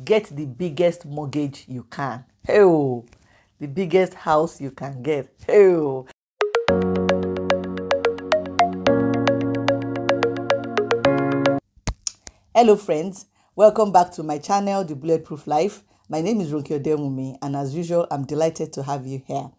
get the biggest mortgage you can. Hey, oh, the biggest house you can get. Hey, oh. Hello friends, welcome back to my channel, The Bulletproof Life. My name is Ronke Odemwumi, and as usual, I'm delighted to have you here.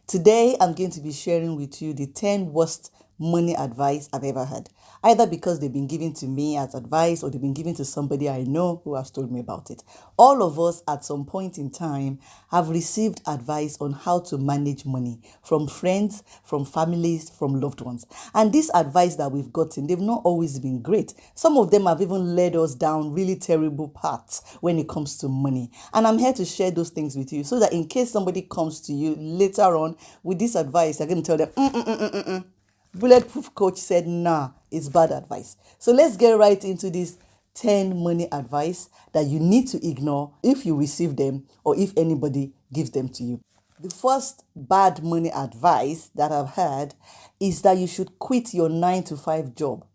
Today, I'm going to be sharing with you the 10 worst money advice I've ever heard, either because they've been given to me as advice or they've been given to somebody I know who has told me about it. All of us at some point in time have received advice on how to manage money from friends, from families, from loved ones. And this advice that we've gotten, they've not always been great. Some of them have even led us down really terrible paths when it comes to money. And I'm here to share those things with you so that in case somebody comes to you later on with this advice, you're going to tell them, Bulletproof coach said, nah, it's bad advice. So let's get right into this 10 money advice that you need to ignore if you receive them or if anybody gives them to you. The first bad money advice that I've heard is that you should quit your 9 to 5 job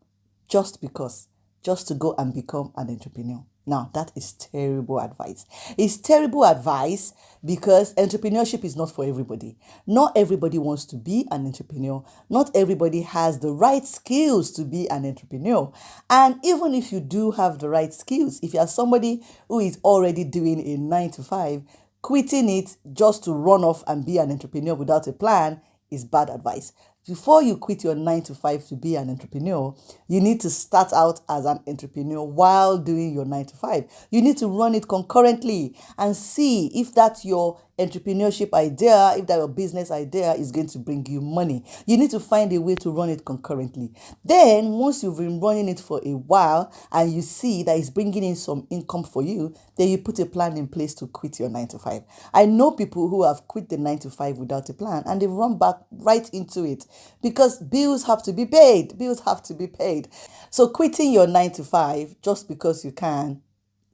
just to go and become an entrepreneur. Now, that is terrible advice. It's terrible advice because entrepreneurship is not for everybody. Not everybody wants to be an entrepreneur. Not everybody has the right skills to be an entrepreneur. And even if you do have the right skills, if you are somebody who is already doing a 9 to 5, quitting it just to run off and be an entrepreneur without a plan is bad advice. Before you quit your 9 to 5 to be an entrepreneur, you need to start out as an entrepreneur while doing your 9 to 5. You need to run it concurrently and see if that's your entrepreneurship idea, if that your business idea is going to bring you money. You need to find a way to run it concurrently. Then, once you've been running it for a while and you see that it's bringing in some income for you, then you put a plan in place to quit your 9 to 5. I know people who have quit the 9 to 5 without a plan and they've run back right into it because bills have to be paid. Bills have to be paid. So quitting your 9 to 5 just because you can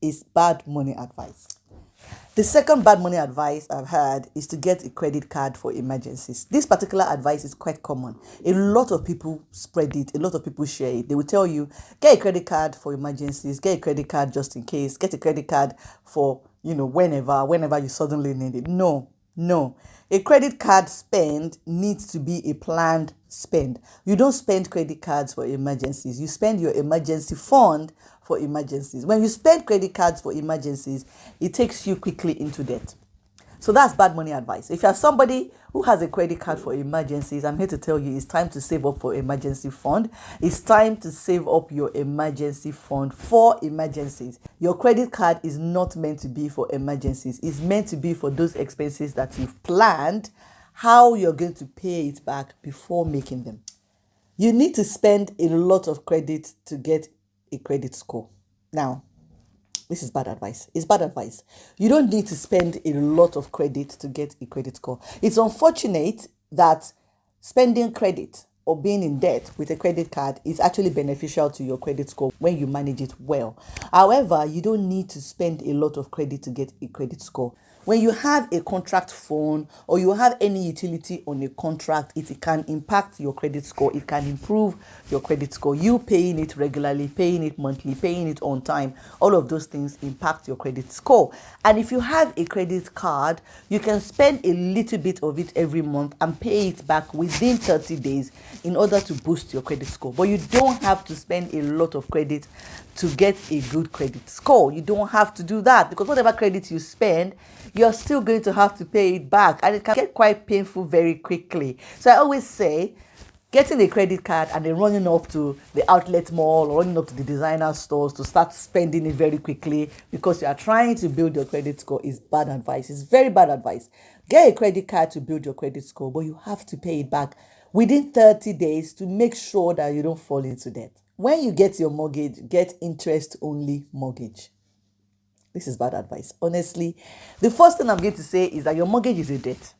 is bad money advice. The second bad money advice I've heard is to get a credit card for emergencies. This particular advice is quite common. A lot of people spread it. A lot of people share it. They will tell you, get a credit card for emergencies, get a credit card just in case, get a credit card for, whenever you suddenly need it. No. A credit card spend needs to be a planned spend. You don't spend credit cards for emergencies. You spend your emergency fund for emergencies. When you spend credit cards for emergencies, it takes you quickly into debt. So that's bad money advice. If you're somebody who has a credit card for emergencies, I'm here to tell you it's time to save up for emergency fund. It's time to save up your emergency fund for emergencies. Your credit card is not meant to be for emergencies. It's meant to be for those expenses that you've planned, how you're going to pay it back before making them. You need to spend a lot of credit to get a credit score. Now, this is bad advice. It's bad advice. You don't need to spend a lot of credit to get a credit score. It's unfortunate that spending credit or being in debt with a credit card is actually beneficial to your credit score when you manage it well. However, you don't need to spend a lot of credit to get a credit score. When you have a contract phone or you have any utility on a contract, it can impact your credit score. It can improve your credit score. You paying it regularly, paying it monthly, paying it on time, all of those things impact your credit score. And if you have a credit card, you can spend a little bit of it every month and pay it back within 30 days in order to boost your credit score. But you don't have to spend a lot of credit to get a good credit score. You don't have to do that because whatever credit you spend, you're still going to have to pay it back, and it can get quite painful very quickly. So I always say, getting a credit card and then running off to the outlet mall or running up to the designer stores to start spending it very quickly because you are trying to build your credit score is bad advice. It's very bad advice. Get a credit card to build your credit score, but you have to pay it back within 30 days to make sure that you don't fall into debt. When you get your mortgage, get interest-only mortgage. This is bad advice. Honestly, the first thing I'm going to say is that your mortgage is a debt.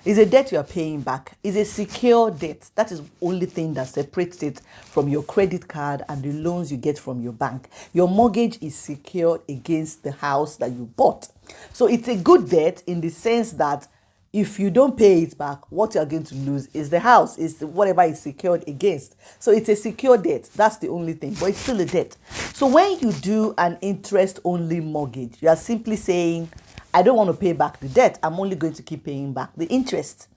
It's a debt you are paying back. It's a secure debt. That is the only thing that separates it from your credit card and the loans you get from your bank. Your mortgage is secured against the house that you bought. So it's a good debt in the sense that If you don't pay it back, what you're going to lose is the house, is whatever is secured against. So it's a secure debt. That's the only thing, but it's still a debt. So when you do an interest only mortgage, you are simply saying, I don't want to pay back the debt. I'm only going to keep paying back the interest.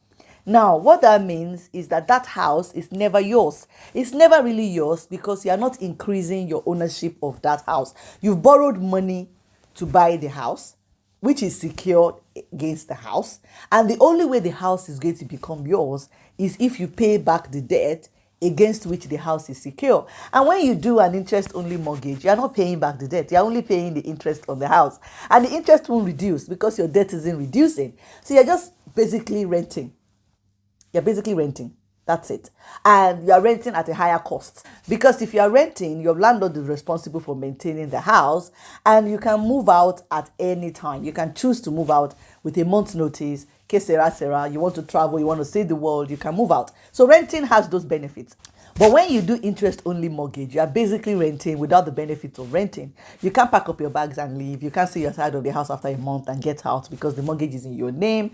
Now, what that means is that that house is never yours. It's never really yours because you are not increasing your ownership of that house. You've borrowed money to buy the house, which is secured against the house. And the only way the house is going to become yours is if you pay back the debt against which the house is secure. And when you do an interest only mortgage, you're not paying back the debt, you're only paying the interest on the house. And the interest won't reduce because your debt isn't reducing. So you're just basically renting. You're basically renting. That's it. And you're renting at a higher cost. Because if you're renting, your landlord is responsible for maintaining the house, and you can move out at any time. You can choose to move out with a month's notice. Que sera, sera. You want to travel, you want to see the world, you can move out. So renting has those benefits. But when you do interest only mortgage, you are basically renting without the benefits of renting. You can't pack up your bags and leave. You can't see your side of the house after a month and get out because the mortgage is in your name.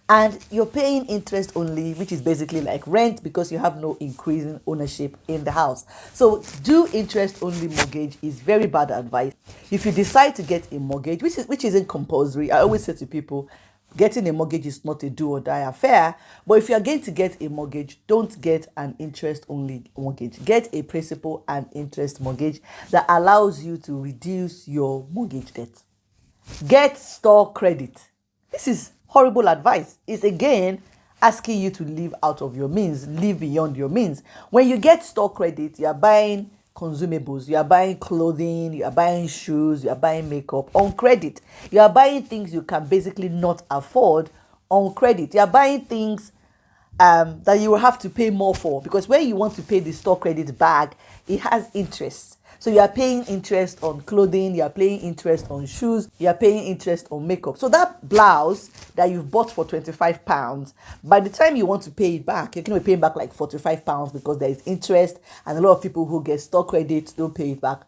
And you're paying interest only, which is basically like rent, because you have no increasing ownership in the house. So do interest only mortgage is very bad advice. If you decide to get a mortgage, which isn't compulsory, I always say to people, getting a mortgage is not a do or die affair. But if you're going to get a mortgage, don't get an interest only mortgage. Get a principal and interest mortgage that allows you to reduce your mortgage debt. Get store credit. This is horrible advice. It's again asking you to live out of your means, live beyond your means. When you get store credit, you are buying consumables, you are buying clothing, you are buying shoes, you are buying makeup on credit. You are buying things you can basically not afford on credit. You are buying things that you will have to pay more for, because when you want to pay the store credit back, it has interest. So you are paying interest on clothing, you are paying interest on shoes, you are paying interest on makeup. So that blouse that you've bought for £25, by the time you want to pay it back, you're going to be paying back like £45 because there is interest, and a lot of people who get store credit don't pay it back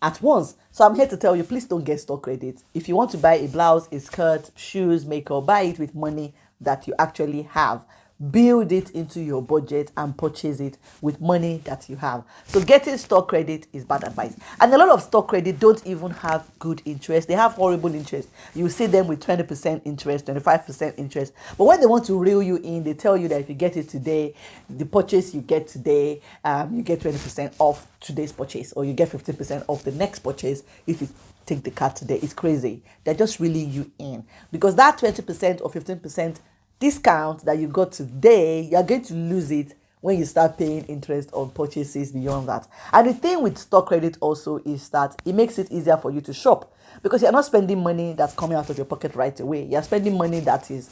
at once. So I'm here to tell you, please don't get store credit. If you want to buy a blouse, a skirt, shoes, makeup, buy it with money that you actually have. Build it into your budget and purchase it with money that you have. So getting stock credit is bad advice. And a lot of stock credit don't even have good interest. They have horrible interest. You see them with 20% interest, 25% interest. But when they want to reel you in, they tell you that if you get it today, the purchase you get today, you get 20% off today's purchase, or you get 15% off the next purchase if you take the card today. It's crazy. They're just reeling you in, because that 20% or 15% discount that you got today, you're going to lose it when you start paying interest on purchases beyond that. And the thing with stock credit also is that it makes it easier for you to shop, because you're not spending money that's coming out of your pocket right away. You're spending money that is,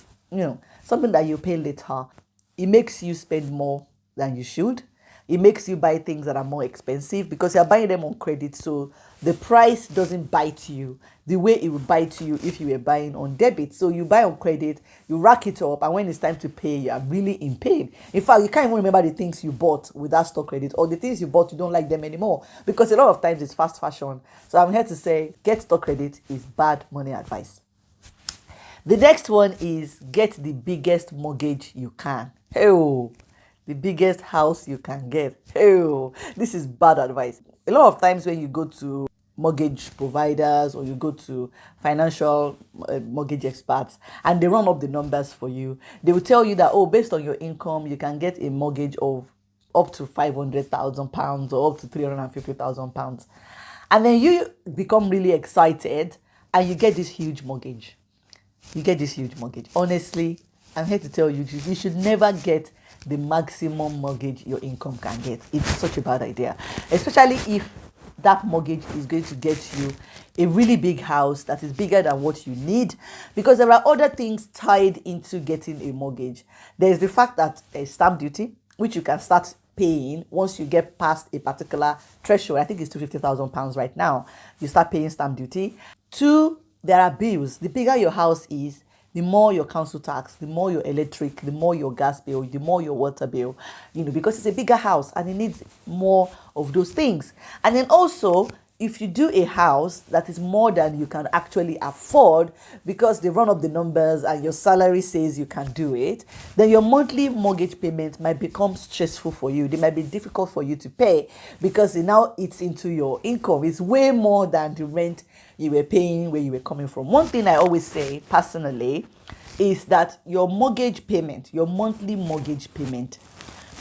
something that you pay later. It makes you spend more than you should. It makes you buy things that are more expensive because you're buying them on credit. So the price doesn't bite you the way it would bite you if you were buying on debit. So you buy on credit, you rack it up, and when it's time to pay, you are really in pain. In fact, you can't even remember the things you bought with that stock credit, or the things you bought, you don't like them anymore, because a lot of times it's fast fashion. So I'm here to say, get stock credit is bad money advice. The next one is get the biggest mortgage you can. Oh, the biggest house you can get. Oh, this is bad advice. A lot of times when you go to mortgage providers or you go to financial mortgage experts and they run up the numbers for you, they will tell you that, oh, based on your income, you can get a mortgage of up to £500,000 or up to £350,000. And then you become really excited and you get this huge mortgage. Honestly, I'm here to tell you, you should never get the maximum mortgage your income can get. It's such a bad idea, especially if that mortgage is going to get you a really big house that is bigger than what you need, because there are other things tied into getting a mortgage. There's the fact that there's stamp duty, which you can start paying once you get past a particular threshold. I think it's £250,000 right now. You start paying stamp duty. Two, there are bills. The bigger your house is, the more your council tax, the more your electric, the more your gas bill, the more your water bill, because it's a bigger house and it needs more of those things. And then also, if you do a house that is more than you can actually afford because they run up the numbers and your salary says you can do it, then your monthly mortgage payment might become stressful for you. They might be difficult for you to pay because it now eats into your income. It's way more than the rent you were paying where you were coming from. One thing I always say personally is that your mortgage payment, your monthly mortgage payment,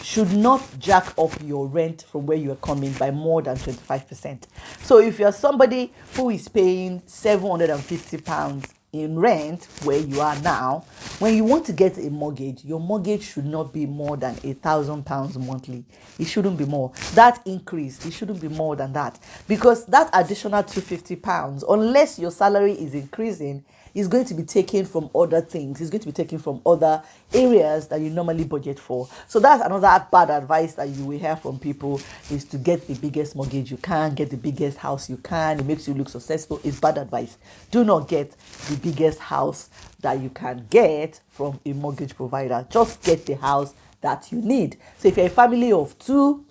should not jack up your rent from where you are coming by more than 25%. So if you're somebody who is paying £750 in rent where you are now, when you want to get a mortgage, your mortgage should not be more than £1,000 monthly. It shouldn't be more. That increase, it shouldn't be more than that, because that additional £250, unless your salary is increasing, is going to be taken from other things. It's going to be taken from other areas that you normally budget for. So that's another bad advice that you will hear from people, is to get the biggest mortgage you can, get the biggest house you can. It makes you look successful. It's bad advice. Do not get the biggest house that you can get from a mortgage provider. Just get the house that you need. So if you're a family of 2,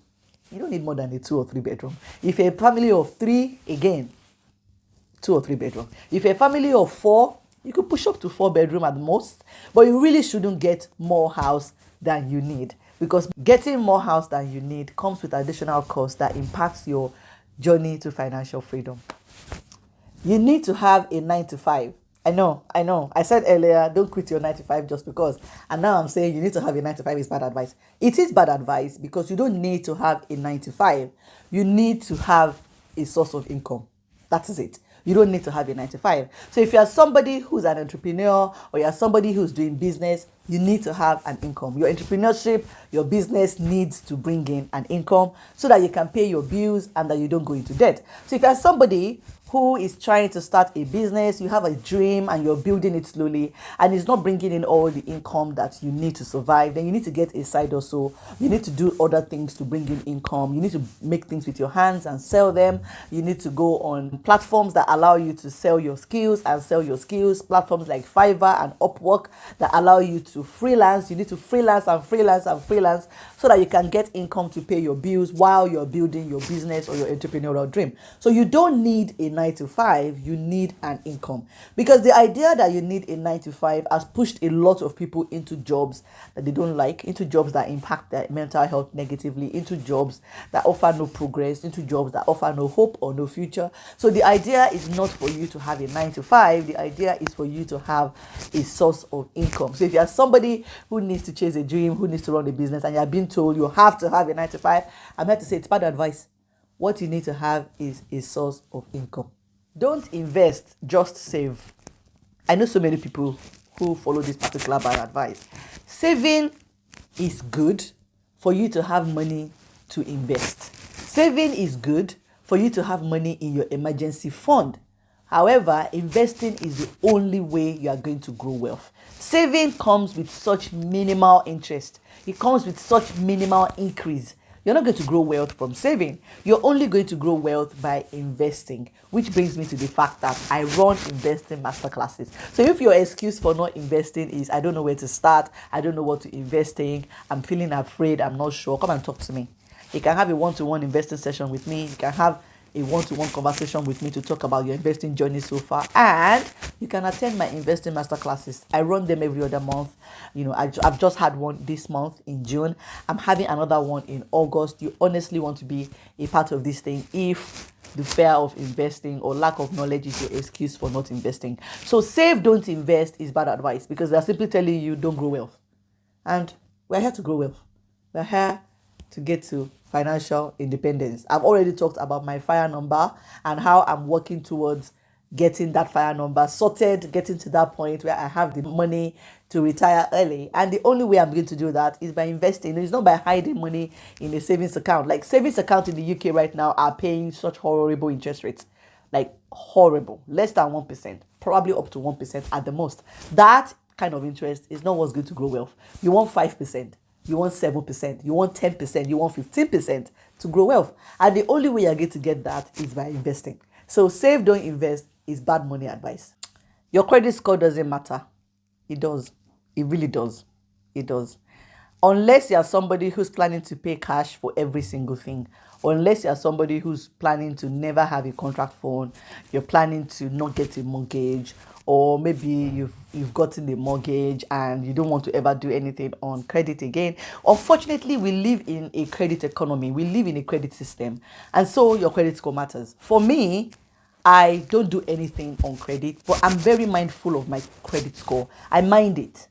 you don't need more than a 2 or 3 bedroom. If you're a family of 3, again, 2 or 3 bedroom. If you're a family of 4, you could push up to 4 bedroom at most, but you really shouldn't get more house than you need, because getting more house than you need comes with additional cost that impacts your journey to financial freedom. You need to have a 9 to 5. I know. I said earlier, don't quit your 9 to 5 just because. And now I'm saying you need to have a 9 to 5 is bad advice. It is bad advice because you don't need to have a 9 to 5. You need to have a source of income. That is it. You don't need to have a 9 to 5. So if you are somebody who's an entrepreneur or you are somebody who's doing business, you need to have an income. Your entrepreneurship, your business needs to bring in an income so that you can pay your bills and that you don't go into debt. So if you are somebody who is trying to start a business, you have a dream and you're building it slowly and it's not bringing in all the income that you need to survive, then you need to get a side hustle. You need to do other things to bring in income. You need to make things with your hands and sell them. You need to go on platforms that allow you to sell your skills and sell your skills. Platforms like Fiverr and Upwork that allow you to freelance. You need to freelance so that you can get income to pay your bills while you're building your business or your entrepreneurial dream. So you don't need a 9 to 5, you need an income, because the idea that you need a 9 to 5 has pushed a lot of people into jobs that they don't like, into jobs that impact their mental health negatively, into jobs that offer no progress, into jobs that offer no hope or no future. So the idea is not for you to have a 9 to 5, the idea is for you to have a source of income. So if you are somebody who needs to chase a dream, who needs to run a business, and you are being told you have to have a 9 to 5, I'm here to say it's bad advice. What you need to have is a source of income. Don't invest, just save. I know so many people who follow this particular bad advice. Saving is good for you to have money to invest. Saving is good for you to have money in your emergency fund. However, investing is the only way you are going to grow wealth. Saving comes with such minimal interest. It comes with such minimal increase. You're not going to grow wealth from saving. You're only going to grow wealth by investing, which brings me to the fact that I run investing masterclasses. So if your excuse for not investing is, I don't know where to start, I don't know what to invest in, I'm feeling afraid, I'm not sure, come and talk to me. You can have a one-to-one investing session with me. You can have a one-to-one conversation with me to talk about your investing journey so far, and you can attend my investing masterclasses. I run them every other month. I've just had one this month in June. I'm having another one in August. You honestly want to be a part of this thing if the fear of investing or lack of knowledge is your excuse for not investing. So save, don't invest is bad advice, because they're simply telling you don't grow wealth. And we're here to grow wealth. We're here to get to financial independence. I've already talked about my FIRE number and how I'm working towards getting that FIRE number sorted, getting to that point where I have the money to retire early. And the only way I'm going to do that is by investing. It's not by hiding money in a savings account. Like savings account in the UK right now are paying such horrible interest rates. Like horrible. Less than 1%, probably up to 1% at the most. That kind of interest is not what's going to grow wealth. You want 5%. You want 7%, you want 10%, you want 15% to grow wealth. And the only way you're going to get that is by investing. So save, don't invest is bad money advice. Your credit score doesn't matter. It does. It really does. It does. Unless you are somebody who's planning to pay cash for every single thing, unless you are somebody who's planning to never have a contract phone, you're planning to not get a mortgage, or maybe you've gotten a mortgage and you don't want to ever do anything on credit again. Unfortunately, we live in a credit economy, we live in a credit system, and so your credit score matters. For me, I don't do anything on credit, but I'm very mindful of my credit score. I mind it.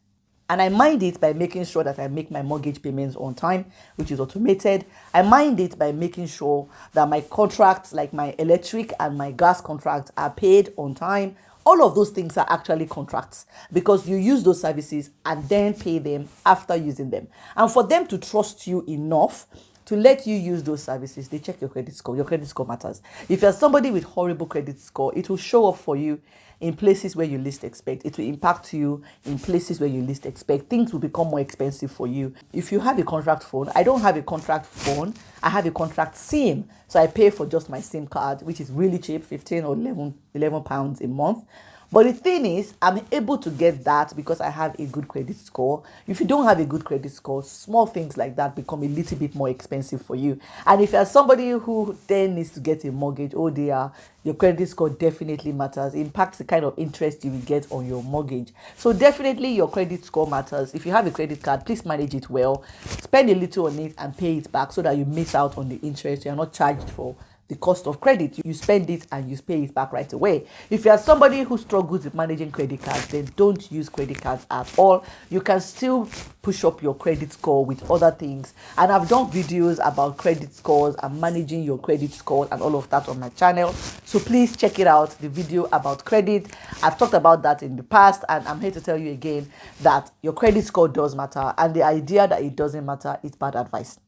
And I mind it by making sure that I make my mortgage payments on time, which is automated. I mind it by making sure that my contracts, like my electric and my gas contracts, are paid on time. All of those things are actually contracts because you use those services and then pay them after using them. And for them to trust you enough to let you use those services, they check your credit score. Your credit score matters. If you're somebody with horrible credit score, it will show up for you in places where you least expect. It will impact you in places where you least expect. Things will become more expensive for you. If you have a contract phone, I don't have a contract phone. I have a contract SIM. So I pay for just my SIM card, which is really cheap, 15 or 11 pounds a month. But the thing is, I'm able to get that because I have a good credit score. If you don't have a good credit score, small things like that become a little bit more expensive for you. And if you're somebody who then needs to get a mortgage, oh dear, your credit score definitely matters. It impacts the kind of interest you will get on your mortgage. So definitely your credit score matters. If you have a credit card, please manage it well. Spend a little on it and pay it back so that you miss out on the interest. You're not charged for the cost of credit. You spend it and you pay it back right away. If you are somebody who struggles with managing credit cards, then don't use credit cards at all. You can still push up your credit score with other things, and I've done videos about credit scores and managing your credit score and all of that on my channel, so please check it out, the video about credit. I've talked about that in the past, and I'm here to tell you again that your credit score does matter, and the idea that it doesn't matter is bad advice.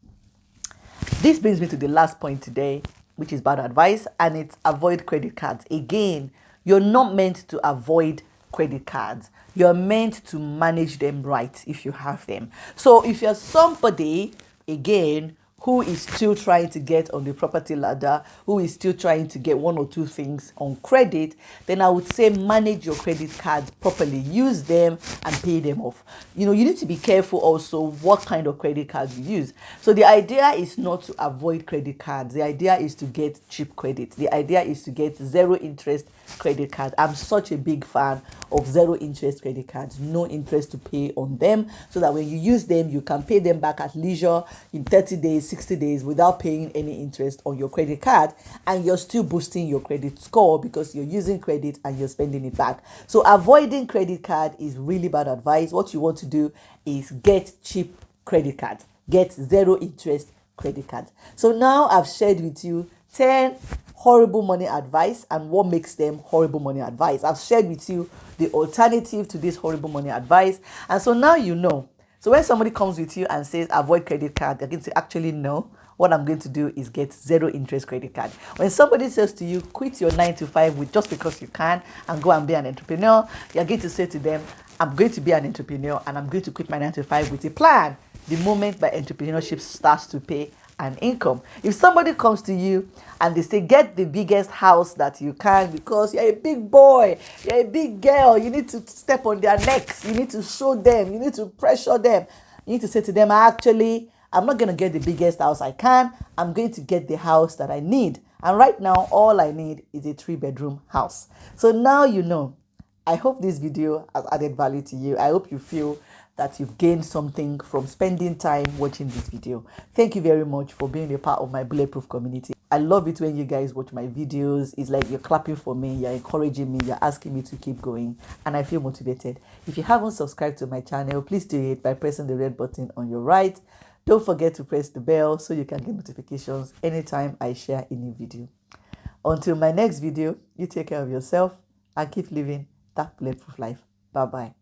This brings me to the last point today, which is bad advice, and it's avoid credit cards. Again, you're not meant to avoid credit cards. You're meant to manage them right if you have them. So if you're somebody, again, who is still trying to get on the property ladder, who is still trying to get one or two things on credit, then I would say manage your credit cards properly. Use them and pay them off. You need to be careful also what kind of credit cards you use. So the idea is not to avoid credit cards. The idea is to get cheap credit. The idea is to get zero interest credit card. I'm such a big fan of zero interest credit cards, no interest to pay on them, so that when you use them, you can pay them back at leisure in 30 days, 60 days without paying any interest on your credit card, and you're still boosting your credit score because you're using credit and you're spending it back. So avoiding credit card is really bad advice. What you want to do is get cheap credit cards, get zero interest credit cards. So now I've shared with you 10 horrible money advice and what makes them horrible money advice. I've shared with you the alternative to this horrible money advice, and so now you know. So when somebody comes with you and says avoid credit card, you're going to say, actually no, what I'm going to do is get zero interest credit card. When somebody says to you, quit your 9 to 5 with just because you can and go and be an entrepreneur, you're going to say to them, I'm going to be an entrepreneur and I'm going to quit my 9 to 5 with a plan the moment my entrepreneurship starts to pay an income. If somebody comes to you and they say, get the biggest house that you can because you're a big boy, you're a big girl, you need to step on their necks, you need to show them, you need to pressure them, you need to say to them, I'm not going to get the biggest house I can, I'm going to get the house that I need. And right now, all I need is a 3-bedroom house. So now you know. I hope this video has added value to you. I hope you feel that you've gained something from spending time watching this video. Thank you very much for being a part of my Bulletproof community. I love it when you guys watch my videos. It's like you're clapping for me, you're encouraging me, you're asking me to keep going, and I feel motivated. If you haven't subscribed to my channel, please do it by pressing the red button on your right. Don't forget to press the bell so you can get notifications anytime I share a new video. Until my next video, you take care of yourself and keep living that bulletproof life. Bye-bye.